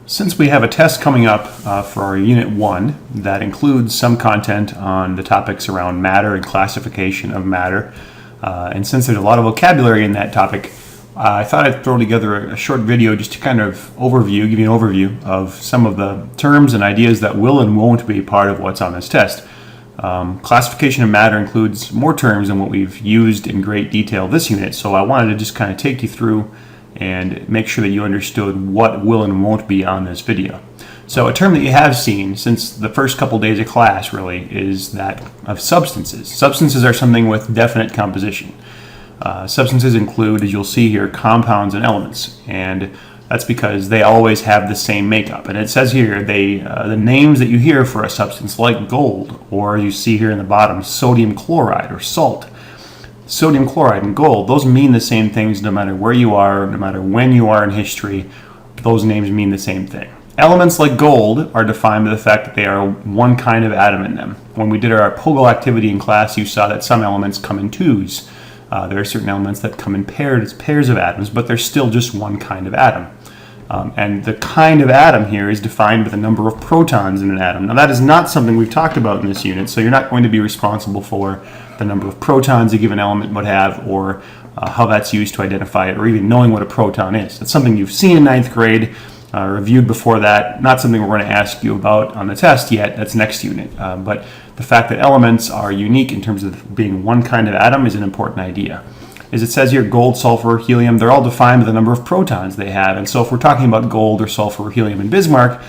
Since we have a test coming up for our Unit 1 that includes some content on the topics around matter and classification of matter, and since there's a lot of vocabulary in that topic, I thought I'd throw together a short video just to kind of give you an overview of some of the terms and ideas that will and won't be part of what's on this test. Classification of matter includes more terms than what we've used in great detail this unit, so I wanted to just kind of take you through and make sure that you understood what will and won't be on this video. So a term that you have seen since the first couple days of class really is that of substances. Substances are something with definite composition. Substances include, as you'll see here, compounds and elements, and that's because they always have the same makeup. And it says here the names that you hear for a substance like gold, or you see here in the bottom sodium chloride or salt. Sodium chloride and gold, those mean the same things no matter where you are, no matter when you are in history. Those names mean the same thing. Elements like gold are defined by the fact that they are one kind of atom in them. When we did our Pogel activity in class, you saw that some elements come in twos. There are certain elements that come in pairs of atoms, but they're still just one kind of atom. And the kind of atom here is defined by the number of protons in an atom. Now that is not something we've talked about in this unit, so you're not going to be responsible for the number of protons a given element would have, or how that's used to identify it, or even knowing what a proton is. That's something you've seen in ninth grade, reviewed before that, not something we're going to ask you about on the test yet. That's next unit. But the fact that elements are unique in terms of being one kind of atom is an important idea. As it says here, gold, sulfur, helium, they're all defined by the number of protons they have. And so if we're talking about gold or sulfur, helium, and Bismarck,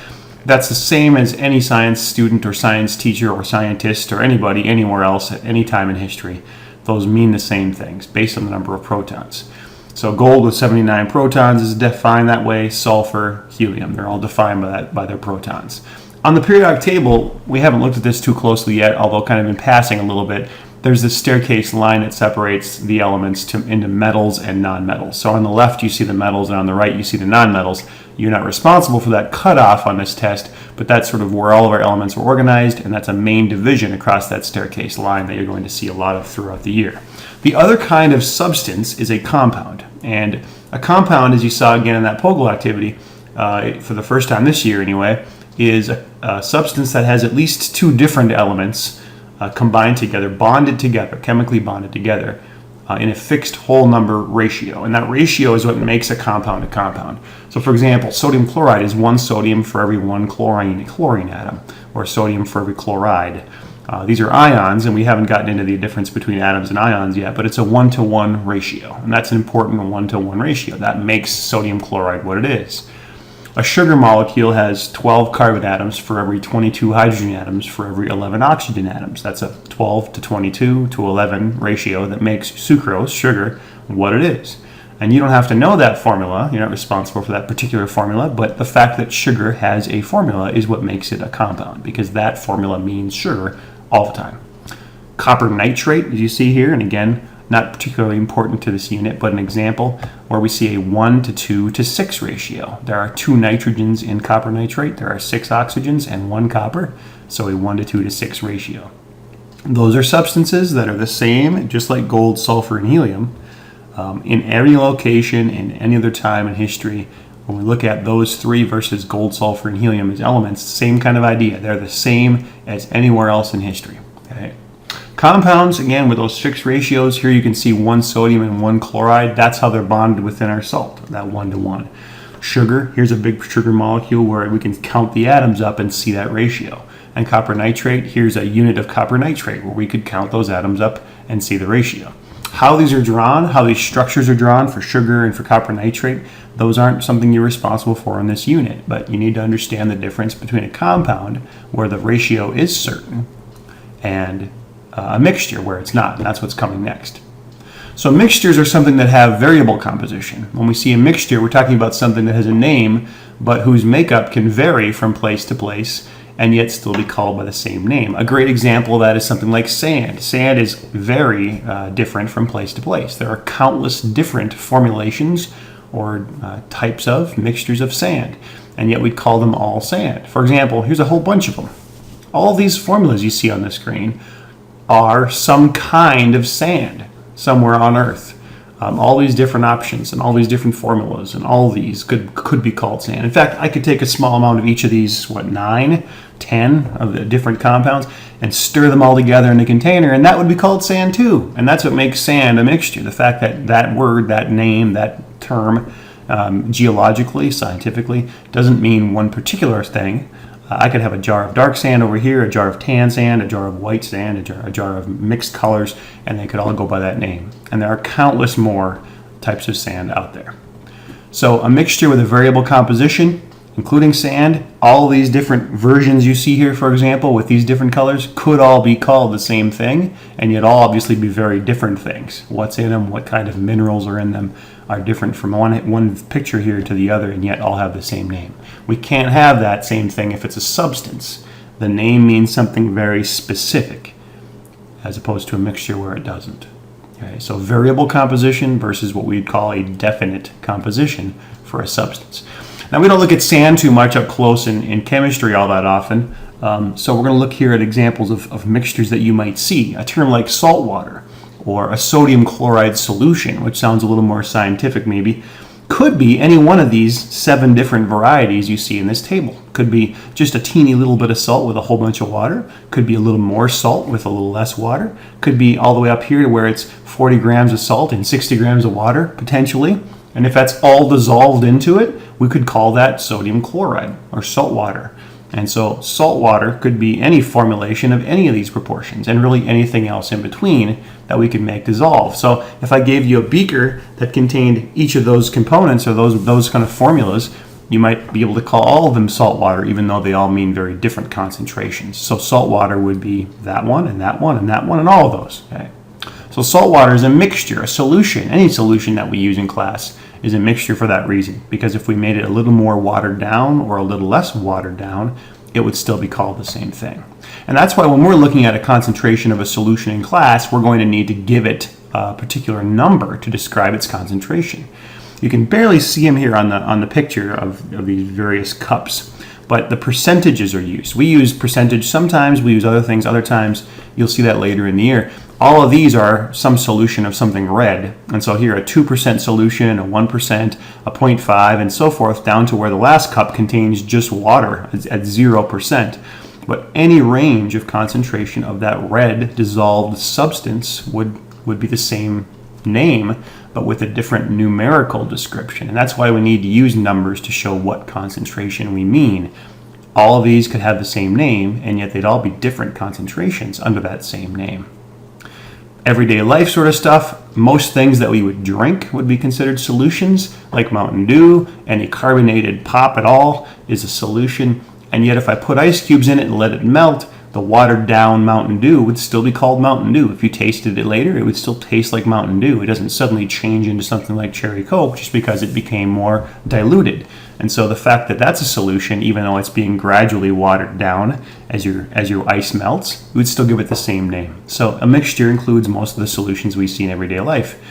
that's the same as any science student or science teacher or scientist or anybody anywhere else at any time in history. Those mean the same things based on the number of protons. So gold with 79 protons is defined that way. Sulfur, helium, they're all defined by their protons. On the periodic table, we haven't looked at this too closely yet, although kind of in passing a little bit. There's this staircase line that separates the elements into metals and nonmetals. So on the left you see the metals, and on the right you see the nonmetals. You're not responsible for that cutoff on this test, but that's sort of where all of our elements are organized, and that's a main division across that staircase line that you're going to see a lot of throughout the year. The other kind of substance is a compound, and a compound, as you saw again in that Pogel activity, for the first time this year anyway, is a substance that has at least two different elements combined together, bonded together, chemically bonded together in a fixed whole number ratio. And that ratio is what makes a compound a compound. So for example, sodium chloride is one sodium for every one chlorine atom, or sodium for every chloride. These are ions, and we haven't gotten into the difference between atoms and ions yet, but it's a 1-to-1 ratio. And that's an important 1-to-1 ratio. That makes sodium chloride what it is. A sugar molecule has 12 carbon atoms for every 22 hydrogen atoms for every 11 oxygen atoms. That's a 12 to 22 to 11 ratio that makes sucrose, sugar, what it is. And you don't have to know that formula. You're not responsible for that particular formula, but the fact that sugar has a formula is what makes it a compound, because that formula means sugar all the time. Copper nitrate, as you see here, and again, not particularly important to this unit, but an example where we see a 1-to-2 to 6 ratio. There are 2 nitrogens in copper nitrate, there are 6 oxygens and 1 copper, so a 1-to-2 to 6 ratio. Those are substances that are the same, just like gold, sulfur, and helium, in any location, in any other time in history. When we look at those three versus gold, sulfur, and helium as elements, same kind of idea. They're the same as anywhere else in history. Okay? Compounds, again, with those fixed ratios, here you can see 1 sodium and 1 chloride. That's how they're bonded within our salt, that 1-to-1. Sugar, here's a big sugar molecule where we can count the atoms up and see that ratio. And copper nitrate, here's a unit of copper nitrate where we could count those atoms up and see the ratio. How these are drawn, how these structures are drawn for sugar and for copper nitrate, those aren't something you're responsible for in this unit, but you need to understand the difference between a compound where the ratio is certain and a mixture where it's not, and that's what's coming next. So mixtures are something that have variable composition. When we see a mixture, we're talking about something that has a name, but whose makeup can vary from place to place and yet still be called by the same name. A great example of that is something like sand. Sand is very different from place to place. There are countless different formulations or types of mixtures of sand, and yet we call them all sand. For example, here's a whole bunch of them. All these formulas you see on the screen are some kind of sand somewhere on Earth. all these different options and all these different formulas, and all of these could be called sand. In fact, I could take a small amount of each of these, 9, 10 of the different compounds, and stir them all together in a container, and that would be called sand too. And that's what makes sand a mixture. The fact that that word, that name, that term, geologically, scientifically, doesn't mean one particular thing. I could have a jar of dark sand over here, a jar of tan sand, a jar of white sand, a jar of mixed colors, and they could all go by that name. And there are countless more types of sand out there. So a mixture with a variable composition, including sand, all of these different versions you see here, for example, with these different colors, could all be called the same thing, and yet all obviously be very different things. What's in them, what kind of minerals are in them, are different from one picture here to the other, and yet all have the same name. We can't have that same thing if it's a substance. The name means something very specific, as opposed to a mixture where it doesn't. Okay, so variable composition versus what we'd call a definite composition for a substance. Now, we don't look at sand too much up close in chemistry all that often, so we're going to look here at examples of mixtures that you might see. A term like salt water, or a sodium chloride solution, which sounds a little more scientific maybe, could be any one of these 7 different varieties you see in this table. Could be just a teeny little bit of salt with a whole bunch of water. Could be a little more salt with a little less water. Could be all the way up here to where it's 40 grams of salt and 60 grams of water, potentially. And if that's all dissolved into it, we could call that sodium chloride or salt water. And so salt water could be any formulation of any of these proportions, and really anything else in between that we could make dissolve. So if I gave you a beaker that contained each of those components or those kind of formulas, you might be able to call all of them salt water, even though they all mean very different concentrations. So salt water would be that one and that one and that one and all of those. Okay? So salt water is a mixture, a solution. Any solution that we use in class is a mixture for that reason, because if we made it a little more watered down or a little less watered down, it would still be called the same thing. And that's why when we're looking at a concentration of a solution in class, we're going to need to give it a particular number to describe its concentration. You can barely see them here on the picture of these various cups, but the percentages are used. We use percentage sometimes, we use other things other times. You'll see that later in the year. All of these are some solution of something red. And so here a 2% solution, a 1%, a 0.5, and so forth, down to where the last cup contains just water at 0%. But any range of concentration of that red dissolved substance would be the same name, but with a different numerical description. And that's why we need to use numbers to show what concentration we mean. All of these could have the same name, and yet they'd all be different concentrations under that same name. Everyday life sort of stuff, most things that we would drink would be considered solutions, like Mountain Dew. Any carbonated pop at all is a solution. And yet if I put ice cubes in it and let it melt, the watered down Mountain Dew would still be called Mountain Dew. If you tasted it later, it would still taste like Mountain Dew. It doesn't suddenly change into something like Cherry Coke just because it became more diluted. And so the fact that that's a solution, even though it's being gradually watered down as your ice melts, we would still give it the same name. So a mixture includes most of the solutions we see in everyday life.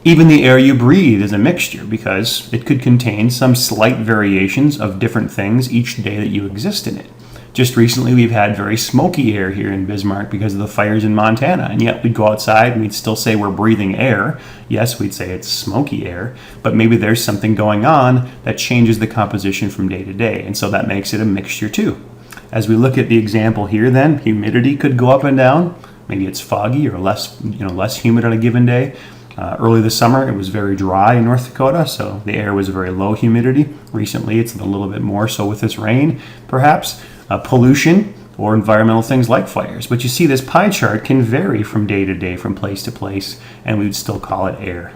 Even the air you breathe is a mixture because it could contain some slight variations of different things each day that you exist in it. Just recently, we've had very smoky air here in Bismarck because of the fires in Montana, and yet we'd go outside and we'd still say we're breathing air. Yes, we'd say it's smoky air, but maybe there's something going on that changes the composition from day to day, and so that makes it a mixture too. As we look at the example here then, humidity could go up and down. Maybe it's foggy or less humid on a given day. Early this summer, it was very dry in North Dakota, so the air was very low humidity. Recently, it's a little bit more so with this rain, perhaps. Pollution or environmental things like fires. But you see this pie chart can vary from day to day, from place to place, and we would still call it air.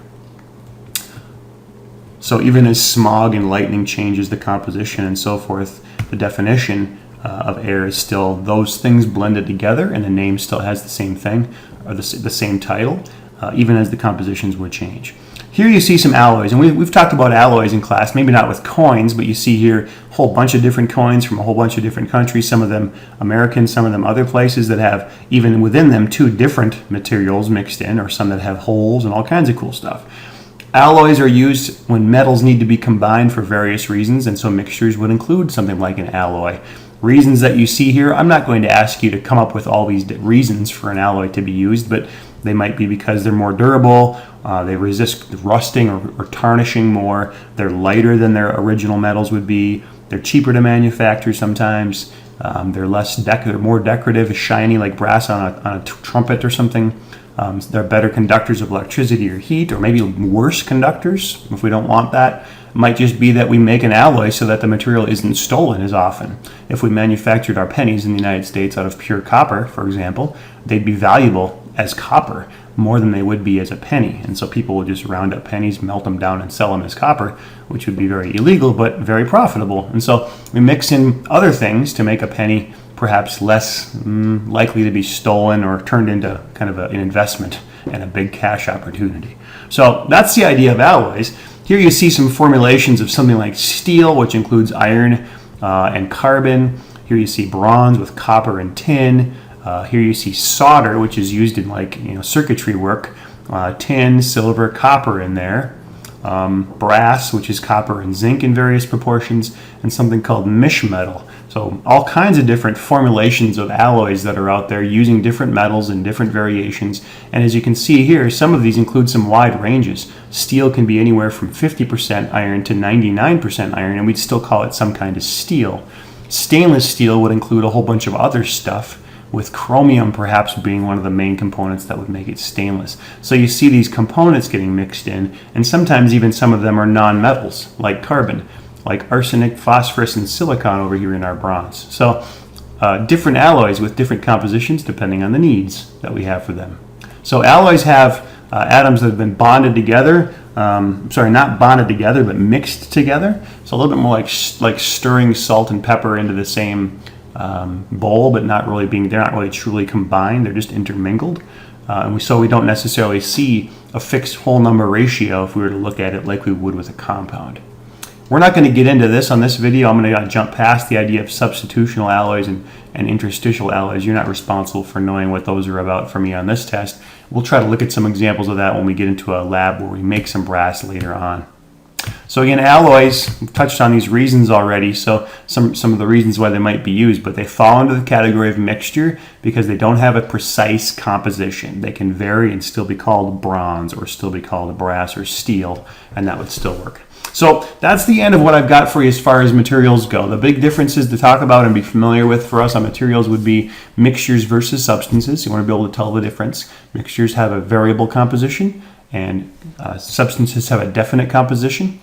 So even as smog and lightning changes the composition and so forth, the definition of air is still those things blended together, and the name still has the same thing, or the same title, even as the compositions would change. Here you see some alloys, and we've talked about alloys in class, maybe not with coins, but you see here a whole bunch of different coins from a whole bunch of different countries, some of them American, some of them other places that have, even within them, 2 different materials mixed in, or some that have holes and all kinds of cool stuff. Alloys are used when metals need to be combined for various reasons, and so mixtures would include something like an alloy. Reasons that you see here, I'm not going to ask you to come up with all these reasons for an alloy to be used, but They might be because they're more durable, they resist rusting or tarnishing more, they're lighter than their original metals would be, they're cheaper to manufacture sometimes, they're they're more decorative, shiny like brass on a trumpet or something. They're better conductors of electricity or heat, or maybe worse conductors if we don't want that. It might just be that we make an alloy so that the material isn't stolen as often. If we manufactured our pennies in the United States out of pure copper, for example, they'd be valuable as copper more than they would be as a penny. And so people would just round up pennies, melt them down, and sell them as copper, which would be very illegal but very profitable. And so we mix in other things to make a penny perhaps less likely to be stolen or turned into kind of an investment and a big cash opportunity. So that's the idea of alloys. Here you see some formulations of something like steel, which includes iron and carbon. Here you see bronze with copper and tin. Here you see solder, which is used in circuitry work. Tin, silver, copper in there. Brass, which is copper and zinc in various proportions, and something called mish metal. So all kinds of different formulations of alloys that are out there using different metals and different variations. And as you can see here, some of these include some wide ranges. Steel can be anywhere from 50% iron to 99% iron, and we'd still call it some kind of steel. Stainless steel would include a whole bunch of other stuff, with chromium perhaps being one of the main components that would make it stainless. So you see these components getting mixed in, and sometimes even some of them are non-metals, like carbon, like arsenic, phosphorus, and silicon over here in our bronze. So different alloys with different compositions depending on the needs that we have for them. So alloys have atoms that have been bonded together, not bonded together, but mixed together. So a little bit more like stirring salt and pepper into the same bowl, but they're not really truly combined, they're just intermingled. So we don't necessarily see a fixed whole number ratio if we were to look at it like we would with a compound. We're not going to get into this on this video. I'm going to jump past the idea of substitutional alloys and interstitial alloys. You're not responsible for knowing what those are about for me on this test. We'll try to look at some examples of that when we get into a lab where we make some brass later on. So again, alloys, we've touched on these reasons already, so some of the reasons why they might be used, but they fall into the category of mixture because they don't have a precise composition. They can vary and still be called bronze or still be called brass or steel, and that would still work. So that's the end of what I've got for you as far as materials go. The big differences to talk about and be familiar with for us on materials would be mixtures versus substances. You want to be able to tell the difference. Mixtures have a variable composition, and substances have a definite composition.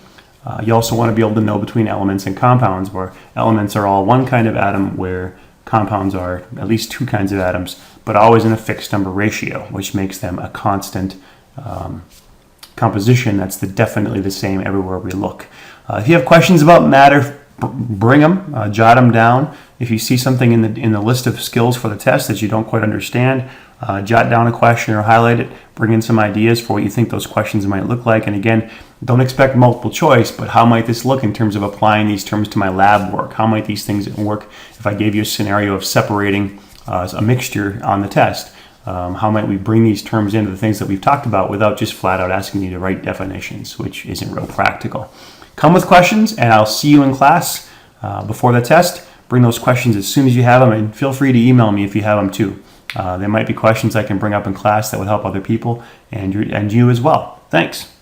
You also want to be able to know between elements and compounds, where elements are all one kind of atom, where compounds are at least two kinds of atoms, but always in a fixed number ratio, which makes them a constant composition that's definitely the same everywhere we look. If you have questions about matter, bring them, jot them down. If you see something in the list of skills for the test that you don't quite understand, jot down a question or highlight it, bring in some ideas for what you think those questions might look like. And again, don't expect multiple choice, but how might this look in terms of applying these terms to my lab work? How might these things work if I gave you a scenario of separating a mixture on the test? How might we bring these terms into the things that we've talked about without just flat out asking you to write definitions, which isn't real practical. Come with questions, and I'll see you in class before the test. Bring those questions as soon as you have them, and feel free to email me if you have them too. There might be questions I can bring up in class that would help other people and you as well. Thanks.